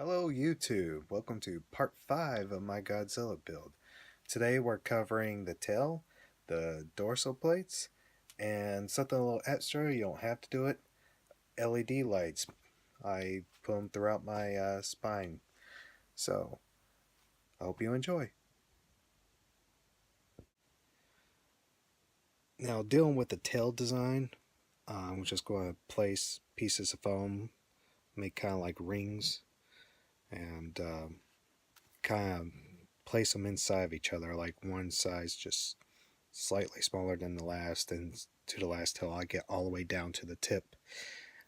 Hello YouTube, welcome to part 5 of my Godzilla build. Today we're covering the tail, the dorsal plates, and something a little extra, you don't have to do it, LED lights. I put them throughout my spine, so I hope you enjoy. Now dealing with the tail design, I'm just going to place pieces of foam, make kind of like rings, and kind of place them inside of each other, like one side's just slightly smaller than the last, and to the last till I get all the way down to the tip,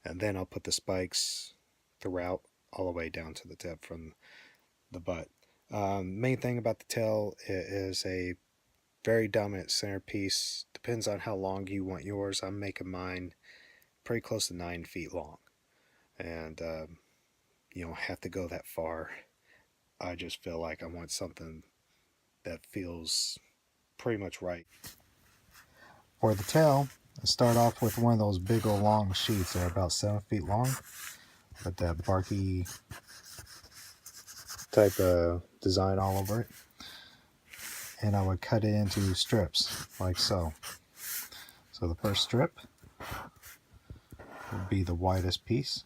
and then I'll put the spikes throughout all the way down to the tip from the butt. Main thing about the tail is a very dominant centerpiece. Depends on how long you want yours. I'm making mine pretty close to 9 feet long, and you don't have to go that far. I just feel like I want something that feels pretty much right. For the tail, I start off with one of those big old long sheets that are about 7 feet long, with that barky type of design all over it. And I would cut it into strips, like so. So the first strip would be the widest piece.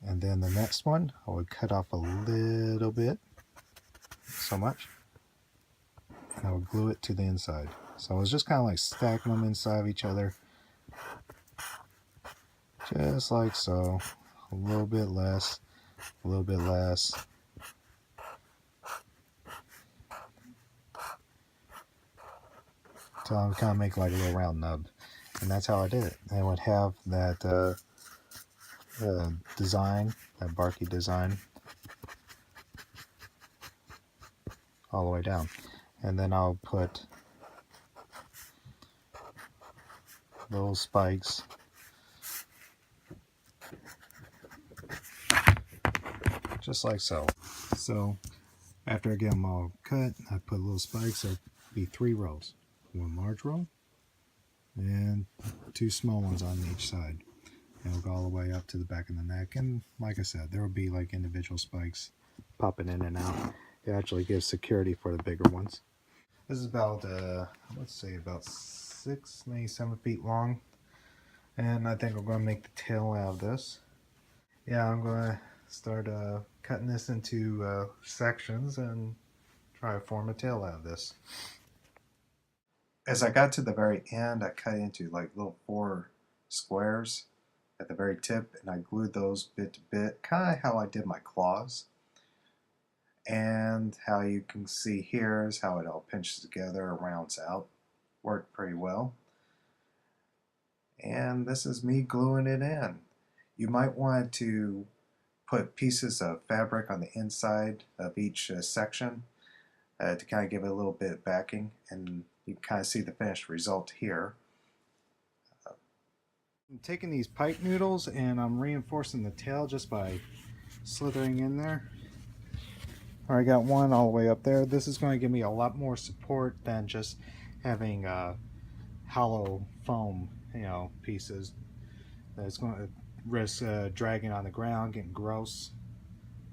And then the next one, I would cut off a little bit, so much. And I would glue it to the inside. So I was just kind of like stacking them inside of each other. Just like so. A little bit less, a little bit less. So I would kind of make like a little round nub. And that's how I did it. I would have that design, that barky design, all the way down. And then I'll put little spikes just like so. So after I get them all cut, I put little spikes. There'll be 3 rows. One large row and 2 small ones on each side. And it'll go all the way up to the back of the neck. And like I said, there will be like individual spikes popping in and out. It actually gives security for the bigger ones. This is about, let's say about 6, maybe 7 feet long. And I think I'm going to make the tail out of this. Yeah, I'm going to start cutting this into sections and try to form a tail out of this. As I got to the very end, I cut into like little 4 squares at the very tip, and I glued those bit to bit, kind of how I did my claws. And how you can see here is how it all pinches together or rounds out. Worked pretty well. And this is me gluing it in. You might want to put pieces of fabric on the inside of each section to kind of give it a little bit of backing, and you can kind of see the finished result here. I'm taking these pipe noodles and I'm reinforcing the tail just by slithering in there. I got one all the way up there. This is going to give me a lot more support than just having hollow foam, pieces. That's going to risk dragging on the ground, getting gross.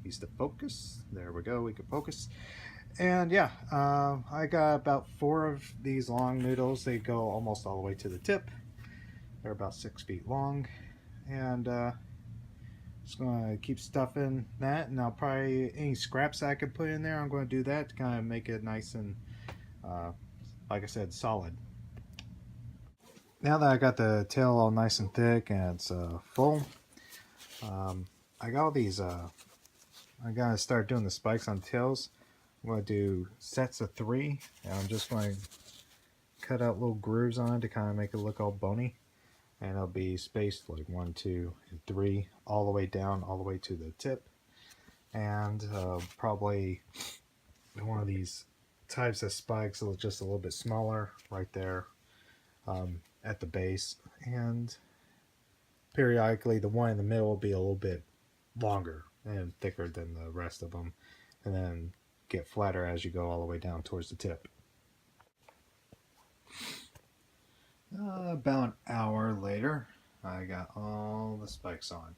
Needs to focus. There we go. We can focus. And yeah, I got about 4 of these long noodles. They go almost all the way to the tip. They're about 6 feet long, and just going to keep stuffing that, and I'll probably, any scraps I could put in there, I'm going to do that to kind of make it nice and, like I said, solid. Now that I got the tail all nice and thick and it's full, I got all these, I got to start doing the spikes on the tails. I'm going to do sets of 3, and I'm just going to cut out little grooves on it to kind of make it look all bony. And it'll be spaced like 1, 2, and 3, all the way down, all the way to the tip. And probably one of these types of spikes is just a little bit smaller right there at the base. And periodically, the one in the middle will be a little bit longer and thicker than the rest of them. And then get flatter as you go all the way down towards the tip. About an hour later, I got all the spikes on.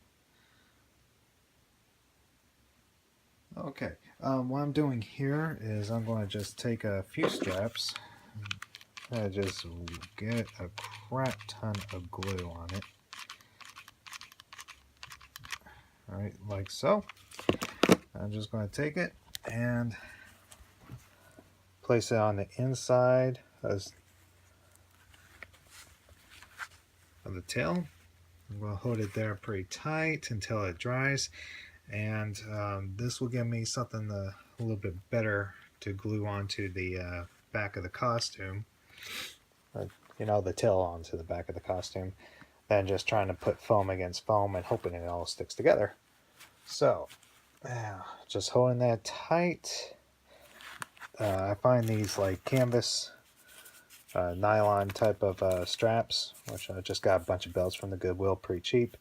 Okay, what I'm doing here is I'm going to just take a few straps and just get a crap ton of glue on it. Alright, like so. I'm just going to take it and place it on the inside of the tail. I'm going to hold it there pretty tight until it dries, and this will give me something a little bit better to glue onto the back of the costume, you know, the tail onto the back of the costume, than just trying to put foam against foam and hoping it all sticks together. So just holding that tight. I find these like canvas nylon type of straps, which I just got a bunch of belts from the Goodwill, pretty cheap.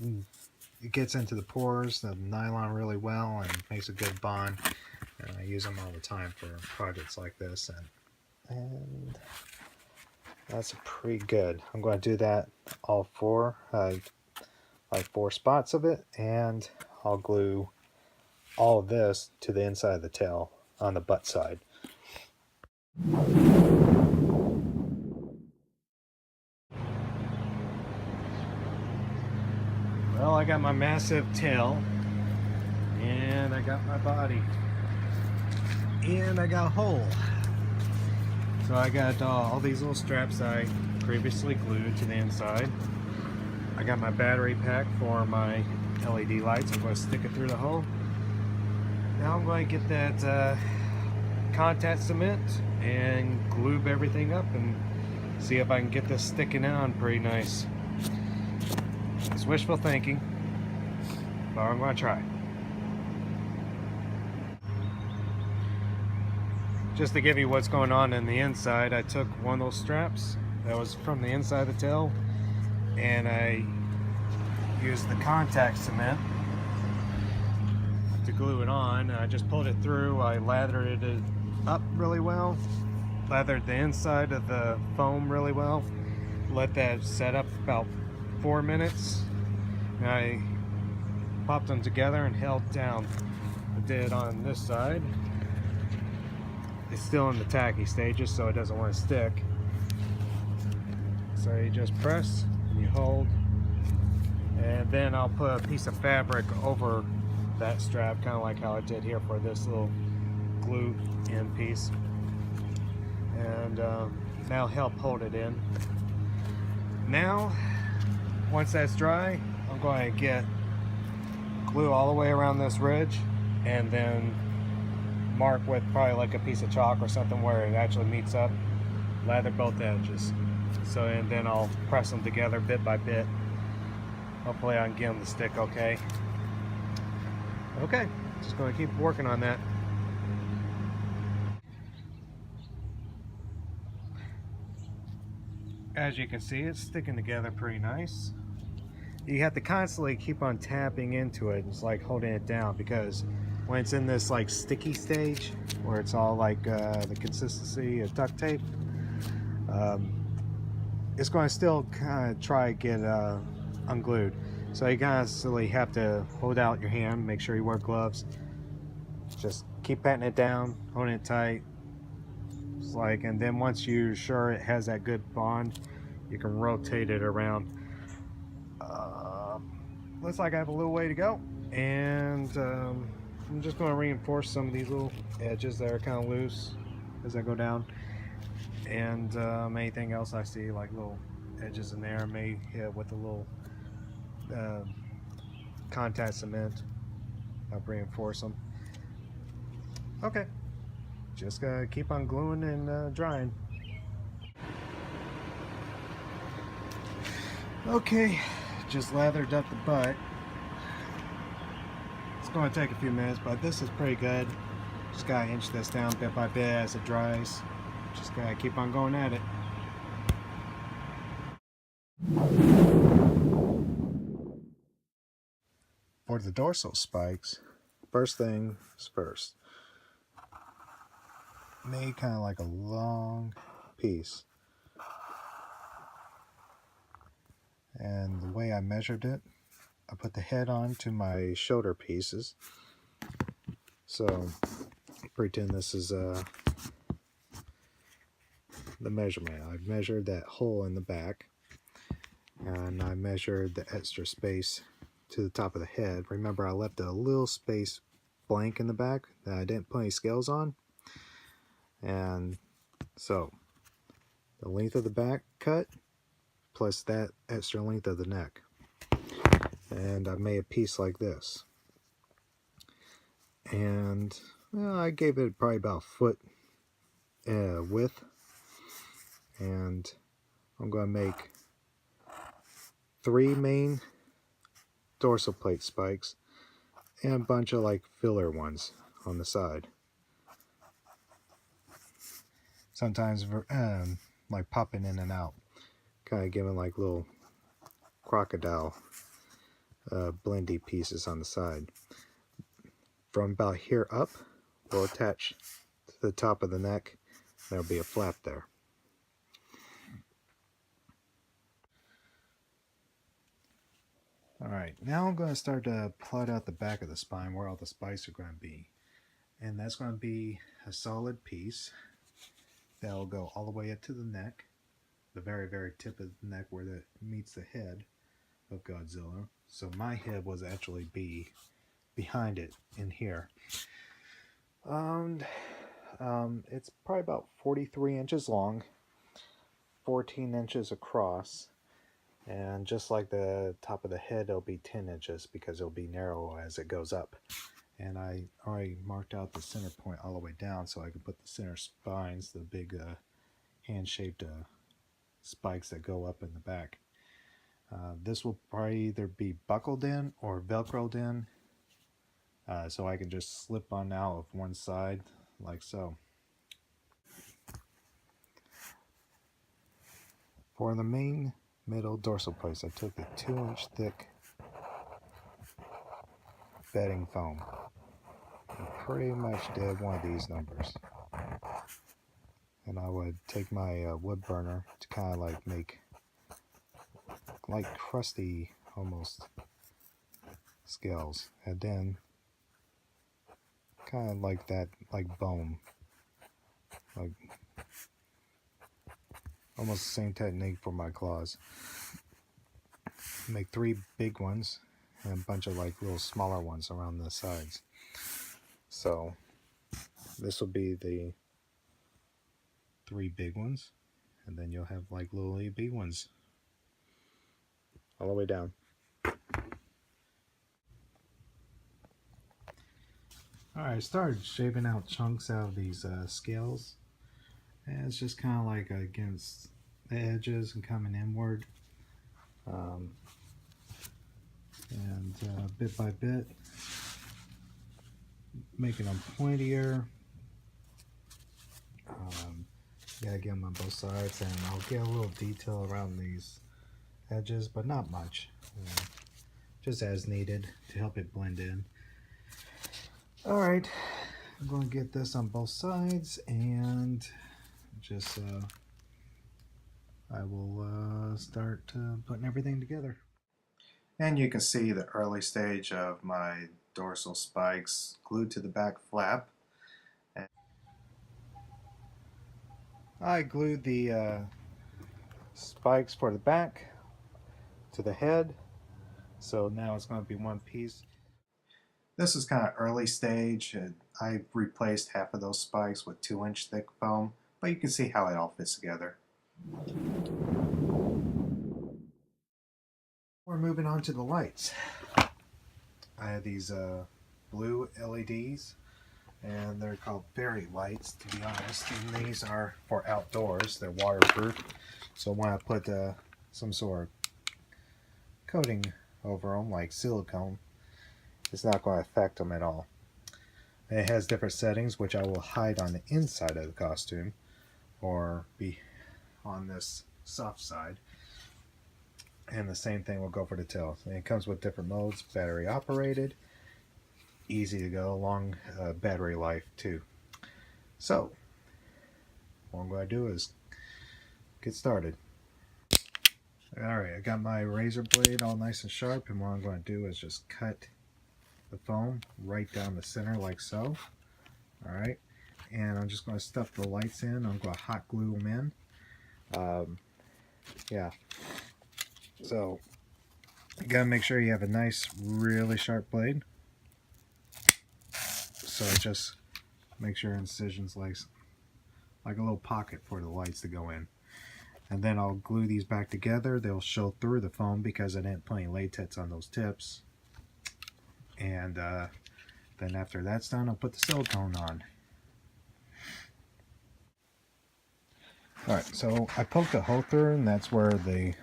It gets into the pores, the nylon, really well and makes a good bond. And I use them all the time for projects like this, and that's pretty good. I'm going to do that all four, like 4 spots of it, and I'll glue all of this to the inside of the tail on the butt side. Well, I got my massive tail, and I got my body, and I got a hole. So I got all these little straps I previously glued to the inside. I got my battery pack for my LED lights. I'm going to stick it through the hole. Now I'm going to get that contact cement and glue everything up and see if I can get this sticking on pretty nice. It's wishful thinking, but I'm going to try. Just to give you what's going on in the inside, I took one of those straps that was from the inside of the tail, and I used the contact cement to glue it on. I just pulled it through. I lathered it up really well, lathered the inside of the foam really well, let that set up about 4 minutes, and I popped them together and held down. I did on this side. It's still in the tacky stages, so it doesn't want to stick. So you just press and you hold, and then I'll put a piece of fabric over that strap, kind of like how I did here for this little glue in piece, and that'll help hold it in. Now, once that's dry, I'm going to get glue all the way around this ridge, and then mark with probably like a piece of chalk or something where it actually meets up, lather both edges. So, and then I'll press them together bit by bit. Hopefully I can get them to stick okay. Okay, just going to keep working on that. As you can see, it's sticking together pretty nice. You have to constantly keep on tapping into it. It's like holding it down, because when it's in this like sticky stage where it's all like the consistency of duct tape, it's going to still kind of try to get unglued. So you constantly have to hold out your hand, make sure you wear gloves, just keep patting it down, holding it tight. It's like, and then once you're sure it has that good bond, you can rotate it around. Looks like I have a little way to go, and I'm just going to reinforce some of these little edges that are kind of loose as I go down, and anything else I see like little edges in there, may hit with a little contact cement. I'll reinforce them. Okay, just gotta keep on gluing and drying. Okay, just lathered up the butt. It's going to take a few minutes, but this is pretty good. Just gotta inch this down bit by bit as it dries. Just gotta keep on going at it. For the dorsal spikes, first thing is first. Made kind of like a long piece. And the way I measured it I put the head on to my shoulder pieces. So pretend this is the measurement. I measured that hole in the back, and I measured the extra space to the top of the head. Remember, I left a little space blank in the back that I didn't put any scales on. And so the length of the back cut plus that extra length of the neck. And I made a piece like this. And I gave it probably about a foot width. And I'm going to make 3 main dorsal plate spikes and a bunch of like filler ones on the side. Sometimes like popping in and out, kind of giving like little crocodile blendy pieces on the side. From about here up, we'll attach to the top of the neck. There'll be a flap there. Alright, now I'm going to start to plot out the back of the spine where all the spikes are going to be. And that's going to be a solid piece that will go all the way up to the neck, the very, very tip of the neck where it meets the head of Godzilla. So my head was actually behind it in here. It's probably about 43 inches long, 14 inches across, and just like the top of the head, it'll be 10 inches because it'll be narrow as it goes up. And I already marked out the center point all the way down so I can put the center spines, the big hand-shaped spikes that go up in the back. This will probably either be buckled in or velcroed in, so I can just slip on out of one side like so. For the main middle dorsal plates, I took a 2-inch thick bedding foam and pretty much did one of these numbers. And I would take my wood burner to kind of like make like crusty almost scales, and then kind of like that, like bone, like almost the same technique for my claws. Make 3 big ones and a bunch of like little smaller ones around the sides. So this will be the 3 big ones, and then you'll have like little big ones all the way down. Alright, I started shaving out chunks out of these scales, and it's just kind of like against the edges and coming inward, and bit by bit making them pointier. Gotta get them on both sides, and I'll get a little detail around these edges, but not much, just as needed to help it blend in. Alright, I'm going to get this on both sides, and just I will start putting everything together. And you can see the early stage of my dorsal spikes glued to the back flap. I glued the spikes for the back to the head, so now it's going to be one piece. This is kind of early stage. I replaced half of those spikes with 2-inch thick foam, but you can see how it all fits together. We're moving on to the lights. I have these blue LEDs, and they're called fairy lights, to be honest, and these are for outdoors. They're waterproof, so when I put some sort of coating over them, like silicone, it's not going to affect them at all. And it has different settings, which I will hide on the inside of the costume, or be on this soft side. And the same thing will go for the tail. And it comes with different modes: battery operated, easy to go, long battery life too. So what I'm going to do is get started. Alright, I got my razor blade all nice and sharp, and what I'm going to do is just cut the foam right down the center like so. Alright, and I'm just going to stuff the lights in. I'm going to hot glue them in. Yeah, so you got to make sure you have a nice, really sharp blade. So just make sure incisions like a little pocket for the lights to go in. And then I'll glue these back together. They'll show through the foam because I didn't put any latex on those tips. And then after that's done, I'll put the silicone on. Alright, so I poked a hole through, and that's where the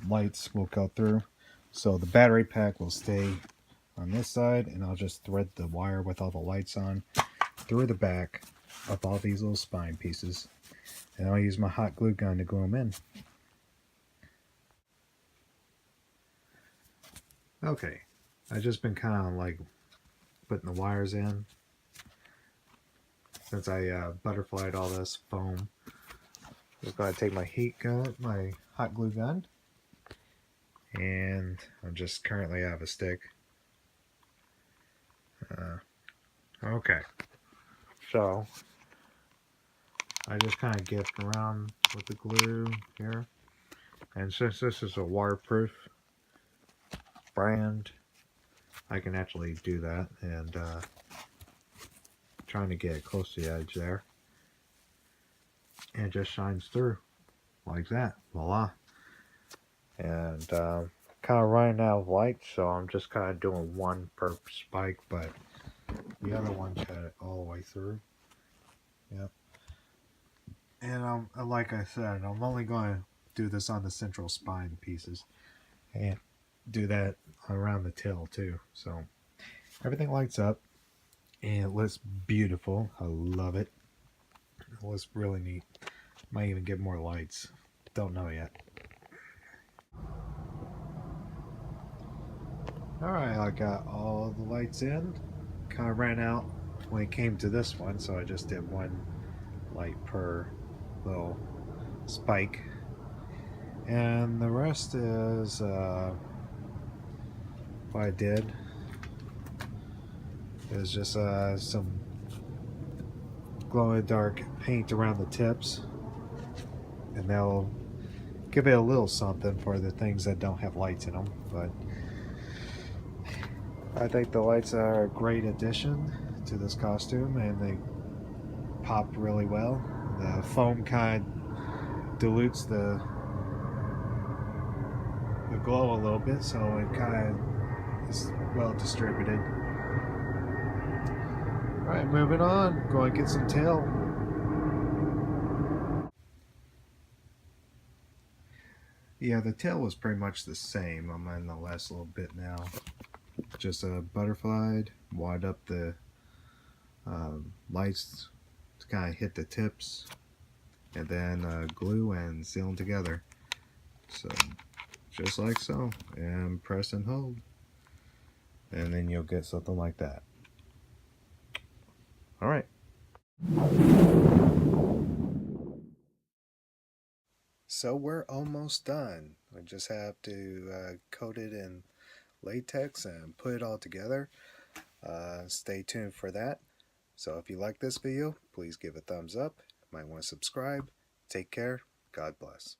lights will go through. So the battery pack will stay on this side, and I'll just thread the wire with all the lights on through the back of all these little spine pieces. And I'll use my hot glue gun to glue them in. Okay, I've just been kind of like putting the wires in since I butterflied all this foam. I'm going to take my heat gun, my hot glue gun, and I'm just currently out of a stick. Okay, so I just kind of get around with the glue here, and since this is a waterproof brand, I can actually do that, and trying to get it close to the edge there, and it just shines through like that. Voila. And kind of running out of light, so I'm just kind of doing one per spike, but the other one got it all the way through. Yep. And like I said, I'm only going to do this on the central spine pieces, and do that around the tail too. So everything lights up, and it looks beautiful. I love it. It looks really neat. Might even get more lights. Don't know yet. Alright, I got all the lights in. Kind of ran out when it came to this one, so I just did one light per little spike. And the rest is what I did is just some glow-in-the-dark paint around the tips, and that'll give it a little something for the things that don't have lights in them. But I think the lights are a great addition to this costume, and they pop really well. The foam kind of dilutes the glow a little bit, so it kind of is well distributed. Alright, moving on. Going to get some tail. Yeah, the tail was pretty much the same. I'm in the last little bit now. Just butterflied, wide up the lights to kind of hit the tips, and then glue and seal them together. So just like so, and press and hold, and then you'll get something like that. Alright. So we're almost done. We just have to coat it in latex and put it all together. Stay tuned for that. So if you like this video, please give a thumbs up. Might want to subscribe. Take care. God bless.